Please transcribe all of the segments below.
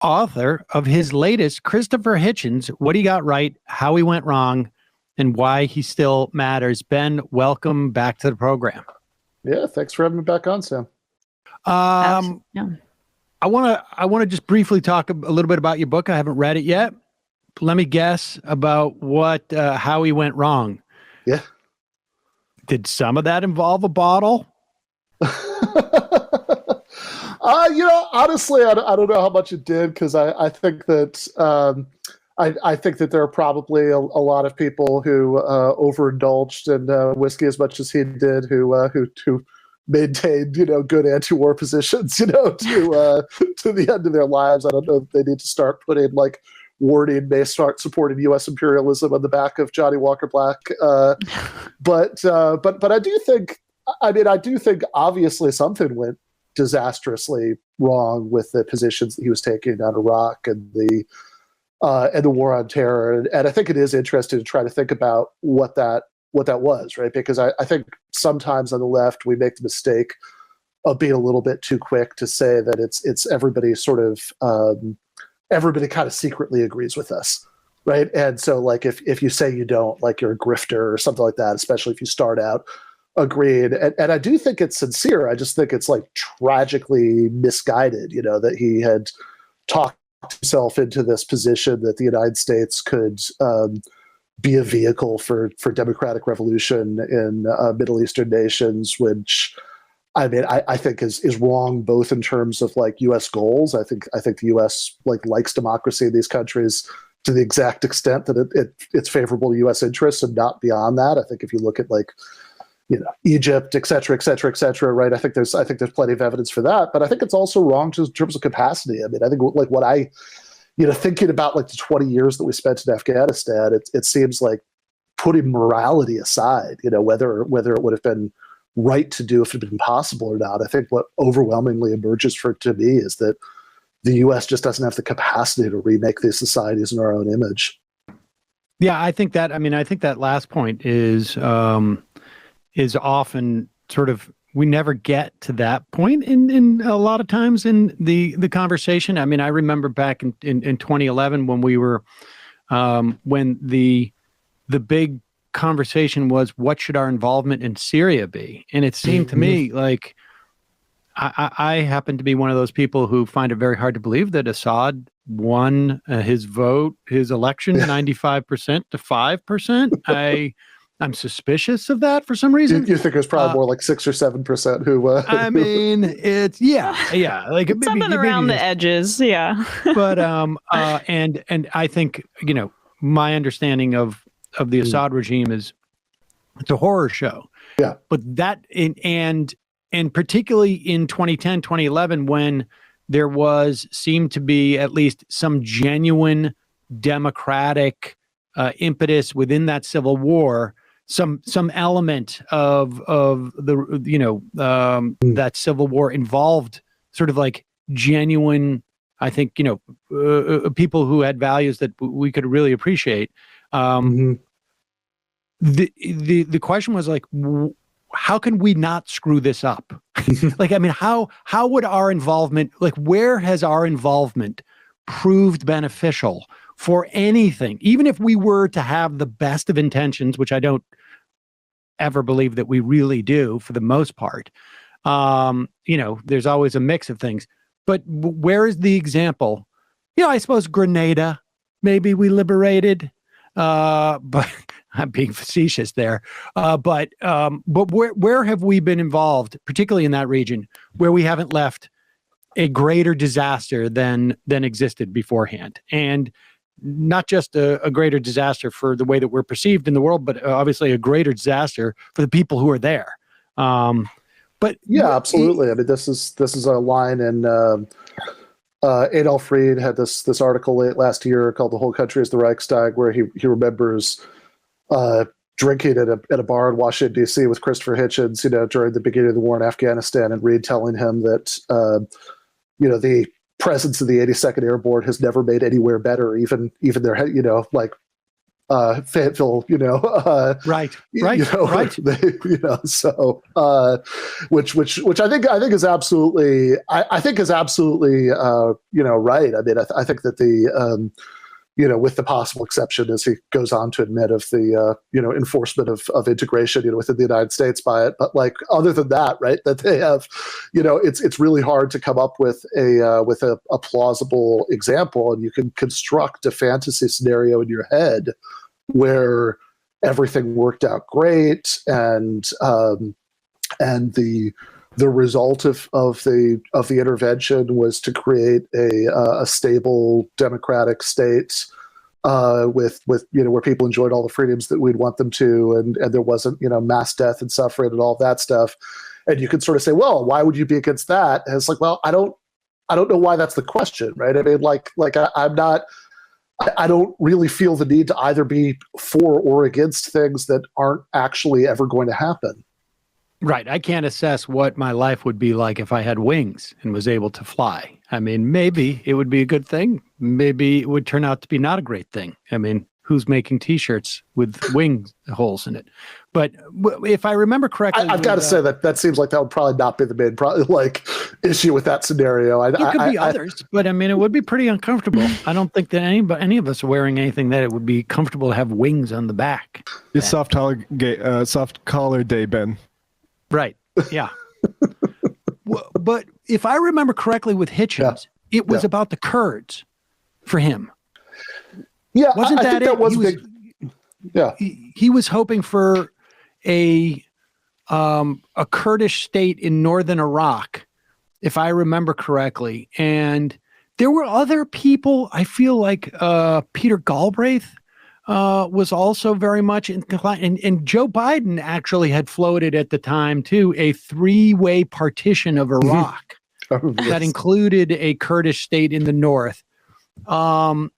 author of his latest, Christopher Hitchens, What He Got Right, How He Went Wrong, and Why He Still Matters. Ben, welcome back to the program. Yeah, thanks for having me back on, Sam. Yeah. I want to just briefly talk a little bit about your book. I haven't read it yet. Let me guess about how he went wrong. Yeah. Did some of that involve a bottle? Honestly, I don't know how much it did, because I think that I think that there are probably a lot of people who overindulged in whiskey as much as he did, who maintained, good anti-war positions, to the end of their lives. I don't know if they need to start putting like warning may start supporting U.S. imperialism on the back of Johnny Walker Black. But I do think, obviously something went disastrously wrong with the positions that he was taking on Iraq and the war on terror. And I think it is interesting to try to think about what that was, right? Because I think sometimes on the left we make the mistake of being a little bit too quick to say that it's everybody sort of everybody kind of secretly agrees with us, right? And so like if you say you don't, like you're a grifter or something like that, especially if you start out agreed. And I do think it's sincere. I just think it's like tragically misguided, that he had talked himself into this position that the United States could be a vehicle for democratic revolution in Middle Eastern nations, which I think is wrong, both in terms of like U.S. goals. I think the U.S. likes democracy in these countries to the exact extent that it's favorable to U.S. interests, and not beyond that. I think if you look at Egypt, et cetera, right? I think there's plenty of evidence for that, but I think it's also wrong just in terms of capacity. I think what I thinking about the 20 years that we spent in Afghanistan, it seems like, putting morality aside, whether it would have been right to do if it had been possible or not, I think what overwhelmingly emerges to me is that the U.S. just doesn't have the capacity to remake these societies in our own image. Yeah, I think that last point is often sort of, we never get to that point in a lot of times in the conversation. I remember back in 2011 when we were when the big conversation was, what should our involvement in Syria be? And it seemed to me like I happen to be one of those people who find it very hard to believe that Assad won his election 95% to 5%. I'm suspicious of that for some reason. You think it was probably more like 6 or 7% who? It's like it's something around the edges, yeah. But and I think my understanding of the Assad regime is it's a horror show. Yeah. But that and particularly in 2010, 2011, when there seemed to be at least some genuine democratic impetus within that civil war. Some element of the that civil war involved sort of like genuine, I think, people who had values that we could really appreciate. The question was like, how can we not screw this up? How would our involvement, where has our involvement proved beneficial for anything, even if we were to have the best of intentions, which I don't ever believe that we really do for the most part. There's always a mix of things, but where is the example? I suppose Grenada, maybe we liberated, but I'm being facetious there. But where have we been involved, particularly in that region, where we haven't left a greater disaster than existed beforehand? And not just a greater disaster for the way that we're perceived in the world, but obviously a greater disaster for the people who are there. But yeah, absolutely. This is a line in Adolf Reed had this article late last year called "The Whole Country is the Reichstag," where he remembers drinking at a bar in Washington D.C. with Christopher Hitchens, during the beginning of the war in Afghanistan, and Reed telling him that the presence of the 82nd Airborne has never made anywhere better, even their Fayetteville, Right. So which I think is absolutely, I think is absolutely right. I mean, I think that the with the possible exception, as he goes on to admit, of the enforcement of integration within the United States by it, but like other than that, right, that they have, it's really hard to come up with a plausible example, and you can construct a fantasy scenario in your head where everything worked out great, and the result of the intervention was to create a stable democratic state with where people enjoyed all the freedoms that we'd want them to, and there wasn't mass death and suffering and all that stuff. And you could sort of say, well, why would you be against that? And it's like, well, I don't know why that's the question, right? I mean, I don't really feel the need to either be for or against things that aren't actually ever going to happen. Right. I can't assess what my life would be like if I had wings and was able to fly. I mean, maybe it would be a good thing. Maybe it would turn out to be not a great thing. I mean, who's making T-shirts with wing holes in it? But if I remember correctly, I've got to say that seems like that would probably not be the main issue with that scenario. There could be others, but I mean, it would be pretty uncomfortable. I don't think that any of us are wearing anything that it would be comfortable to have wings on the back. It's soft collar day, Ben. Right. Yeah. But if I remember correctly with Hitchens, it was about the Kurds for him. Yeah. Wasn't that it? Was big. Yeah. He was hoping for a Kurdish state in northern Iraq, if I remember correctly. And there were other people, I feel like Peter Galbraith was also very much inclined, and Joe Biden actually had floated at the time too a three-way partition of Iraq that included a Kurdish state in the north. And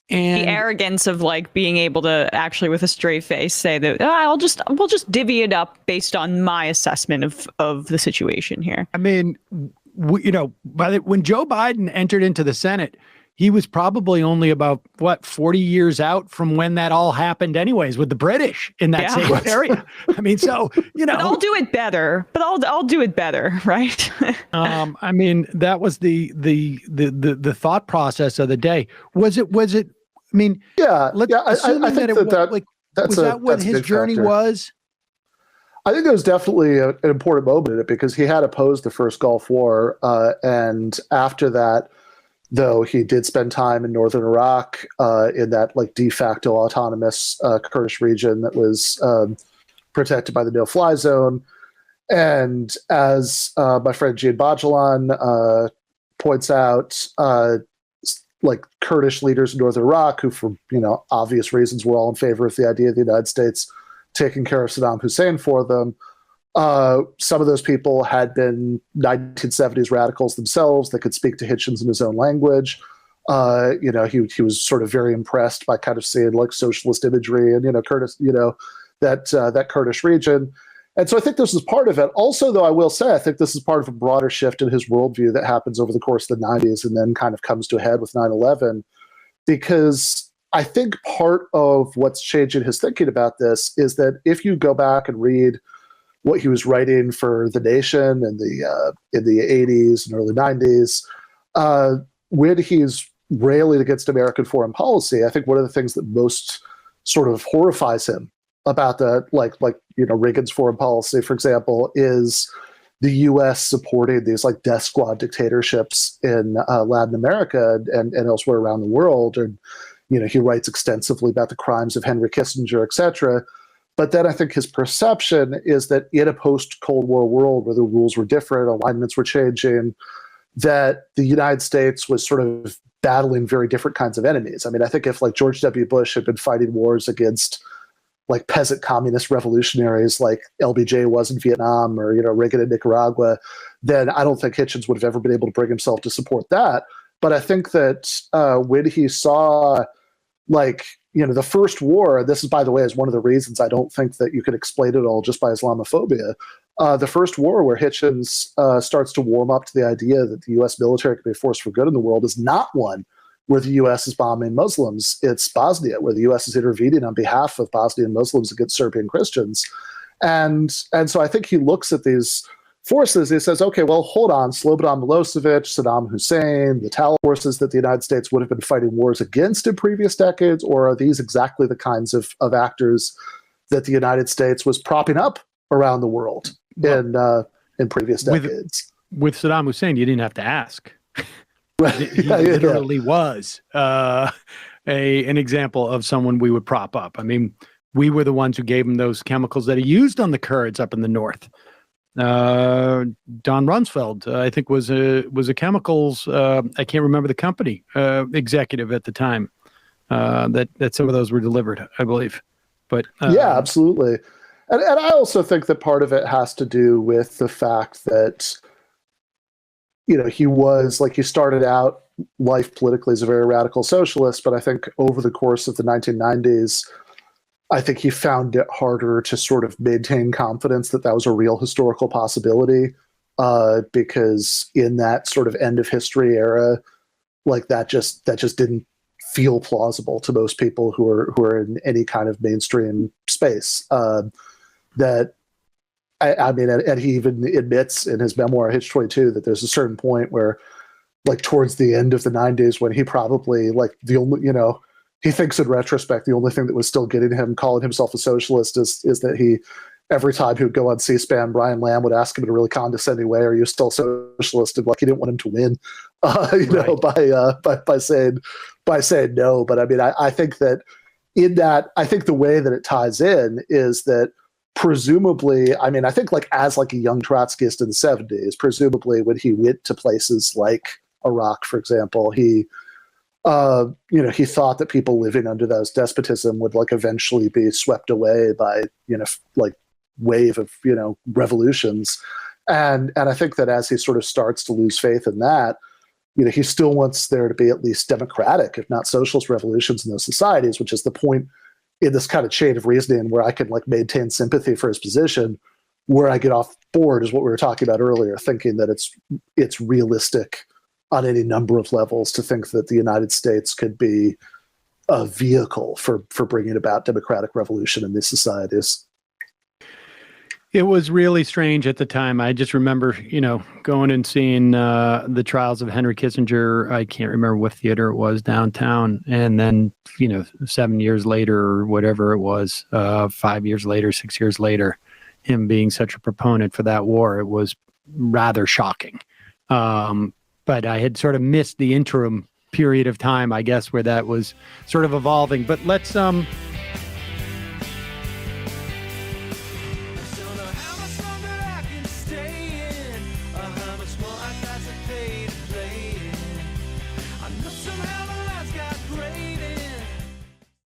the arrogance of like being able to actually, with a straight face, say that we'll just divvy it up based on my assessment of the situation here. I mean, when Joe Biden entered into the Senate, he was probably only about 40 years out from when that all happened anyways with the British in that same area. I mean, so, but I'll do it better, I'll do it better. Right. I mean, that was the thought process of the day. Was it, I mean, I think that what his journey was? I think it was definitely an important moment in it, because he had opposed the first Gulf War. And after that, though, he did spend time in northern Iraq in that like de facto autonomous Kurdish region that was protected by the no-fly zone. And as my friend Gian Bajalan points out, like Kurdish leaders in northern Iraq, who for obvious reasons were all in favor of the idea of the United States taking care of Saddam Hussein for them. Some of those people had been 1970s radicals themselves that could speak to Hitchens in his own language. He was sort of very impressed by kind of seeing like socialist imagery and that Kurdish region. And so I think this is part of it. Also, though, I will say I think this is part of a broader shift in his worldview that happens over the course of the 90s and then kind of comes to a head with 9/11, because I think part of what's changing his thinking about this is that if you go back and read what he was writing for The Nation in the 80s and early 90s, when he's railing against American foreign policy, I think one of the things that most sort of horrifies him about the Reagan's foreign policy, for example, is the U.S. supporting these like death squad dictatorships in Latin America and elsewhere around the world. And he writes extensively about the crimes of Henry Kissinger, et cetera. But then I think his perception is that in a post-Cold War world where the rules were different, alignments were changing, that the United States was sort of battling very different kinds of enemies. I mean, I think if like George W. Bush had been fighting wars against like peasant communist revolutionaries like LBJ was in Vietnam, or Reagan in Nicaragua, then I don't think Hitchens would have ever been able to bring himself to support that. But I think that when he saw the first war, and this is, by the way, is one of the reasons I don't think that you can explain it all just by Islamophobia. The first war, where Hitchens starts to warm up to the idea that the U.S. military can be a force for good in the world, is not one where the U.S. is bombing Muslims. It's Bosnia, where the U.S. is intervening on behalf of Bosnian Muslims against Serbian Christians. And so I think he looks at these forces, he says, okay, well, hold on, Slobodan Milosevic, Saddam Hussein, the Taliban forces that the United States would have been fighting wars against in previous decades, or are these exactly the kinds of actors that the United States was propping up around the world in previous decades? With Saddam Hussein, you didn't have to ask. Right. He literally was an example of someone we would prop up. I mean, we were the ones who gave him those chemicals that he used on the Kurds up in the north. Don Rumsfeld, I think, was a chemicals. I can't remember the company executive at the time that some of those were delivered, I believe. But yeah, absolutely. And I also think that part of it has to do with the fact that, you know, he started out life politically as a very radical socialist, but I think over the course of the 1990s, I think he found it harder to sort of maintain confidence that that was a real historical possibility, because in that sort of end of history era, like that just didn't feel plausible to most people who are in any kind of mainstream space. That I mean, and he even admits in his memoir Hitch-22 that there's a certain point where, like towards the end of the 90s, when he probably like the only, you know, he thinks in retrospect, the only thing that was still getting him calling himself a socialist is that he, every time he would go on C-SPAN, Brian Lamb would ask him in a really condescending way, "Are you still socialist?" And like he didn't want him to win, know, by saying no. But I mean, I think that I think the way that it ties in is that presumably, I mean, I think like as like a young Trotskyist in the 70s, presumably when he went to places like Iraq, for example, he thought that people living under those despotism would like eventually be swept away by, you know, like wave of, you know, revolutions. And I think that as he sort of starts to lose faith in that, you know, he still wants there to be at least democratic, if not socialist revolutions in those societies, which is the point in this kind of chain of reasoning where I can like maintain sympathy for his position. Where I get off board is what we were talking about earlier, thinking that it's realistic on any number of levels to think that the United States could be a vehicle for bringing about democratic revolution in these societies. It was really strange at the time. I just remember, you know, going and seeing the trials of Henry Kissinger. I can't remember what theater it was downtown. And then, you know, 7 years later or whatever it was, 5 years later, 6 years later, him being such a proponent for that war, it was rather shocking. But I had sort of missed the interim period of time, I guess, where that was sort of evolving. But let's